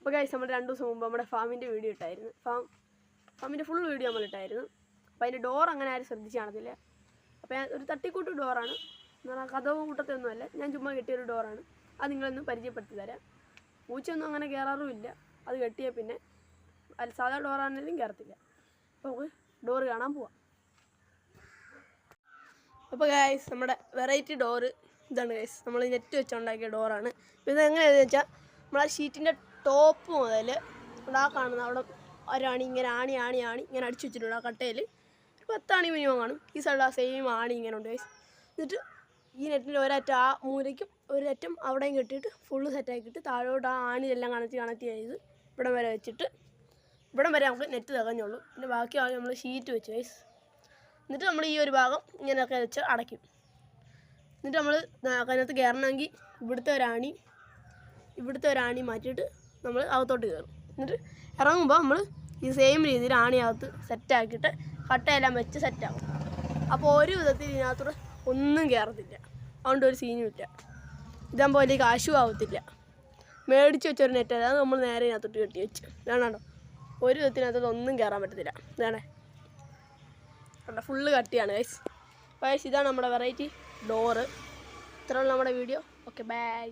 അപ്പോൾ ഗൈസ് നമ്മൾ 2 ദിവസം മുമ്പ് നമ്മുടെ ഫാമിൻ്റെ വീഡിയോ ഇട്ടായിരുന്നു. ഫാമിൻ്റെ ഫുൾ വീഡിയോ നമ്മൾ ഇട്ടായിരുന്നു. അപ്പോൾ അതിൻ്റെ ഡോർ അങ്ങനെ ആരും ശ്രദ്ധിച്ച് കാണത്തില്ല. അപ്പോൾ ഞാൻ ഒരു തട്ടിക്കൂട്ട് ഡോറാണ്, എന്ന് പറഞ്ഞാൽ കഥവും കൂട്ടത്തൊന്നുമല്ല, ഞാൻ ചുമ്മാ കെട്ടിയൊരു ഡോറാണ്. അത് നിങ്ങളൊന്ന് പരിചയപ്പെടുത്തി തരാം. പൂച്ചയൊന്നും അങ്ങനെ കയറാറുമില്ല, അത് കെട്ടിയാൽ പിന്നെ സാധാ ഡോറാണെങ്കിലും കയറത്തില്ല. അപ്പോൾ നമുക്ക് ഡോറ് കാണാൻ പോവാം. അപ്പോൾ ഗൈസ് നമ്മുടെ വെറൈറ്റി ഡോറ് ഇതാണ് ഗൈസ്. നമ്മൾ നെറ്റ് വെച്ചുണ്ടാക്കിയ ഡോറാണ്. ഇത് എങ്ങനെയാണെന്ന് വെച്ചാൽ നമ്മളാ ഷീറ്റിൻ്റെ ടോപ്പ് മുതൽ ഇവിടെ ആ കാണുന്ന അവിടെ ഒരാണി ഇങ്ങനെ ആണി ഇങ്ങനെ അടിച്ചു വെച്ചിട്ടുണ്ട്. ആ കട്ടയിൽ ഒരു 10 ആണി മിനിമം കാണും. ഈ സൈഡിൽ ആ സെയിം ആണി ഇങ്ങനെ ഉണ്ട് ഗൈസ്. എന്നിട്ട് ഈ നെറ്റിൽ ഒരറ്റം ആ മൂലയ്ക്കും ഒരറ്റം അവിടെയും കെട്ടിയിട്ട് ഫുള്ള് സെറ്റാക്കിയിട്ട് താഴോട്ട് ആ ആണിയെല്ലാം കണത്തി ചെയ്ത് ഇവിടം വരെ വെച്ചിട്ട് ഇവിടം വരെ നമുക്ക് നെറ്റ് തികഞ്ഞുള്ളൂ. പിന്നെ ബാക്കി നമ്മൾ ഷീറ്റ് വെച്ച് ഗൈസ്. എന്നിട്ട് നമ്മൾ ഈ ഒരു ഭാഗം ഇങ്ങനെയൊക്കെ വെച്ച് അടയ്ക്കും. എന്നിട്ട് നമ്മൾ അതിനകത്ത് കയറണമെങ്കിൽ ഇവിടുത്തെ ഒരാണി മാറ്റിയിട്ട് നമ്മൾ അകത്തോട്ട് കയറും. എന്നിട്ട് ഇറങ്ങുമ്പോൾ നമ്മൾ ഈ സെയിം രീതിയിൽ ആണിയകത്ത് സെറ്റാക്കിയിട്ട് കട്ടയെല്ലാം വെച്ച് സെറ്റാകും. അപ്പോൾ ഒരു വിധത്തിൽ ഇതിനകത്തൂടെ ഒന്നും കയറത്തില്ല, അതുകൊണ്ട് ഒരു സീനും ഇല്ല. ഇതാകുമ്പോൾ വലിയ കാശും ആവത്തില്ല. മേടിച്ച് വെച്ചൊരു നെറ്റ്, അതായത് നമ്മൾ നേരെ ഇതിനകത്തോട്ട് കെട്ടി വെച്ച് വേണോ, ഒരു വിധത്തിനകത്തോട്ട് ഒന്നും കയറാൻ പറ്റത്തില്ല. ഇതാണേ അവിടെ ഫുള്ള് കട്ടിയാണ് ഗൈസ്. ഗൈസ് ഇതാണ് നമ്മുടെ വെറൈറ്റി ഡോറ്. ഇത്രയുള്ള നമ്മുടെ വീഡിയോ. Okay bye.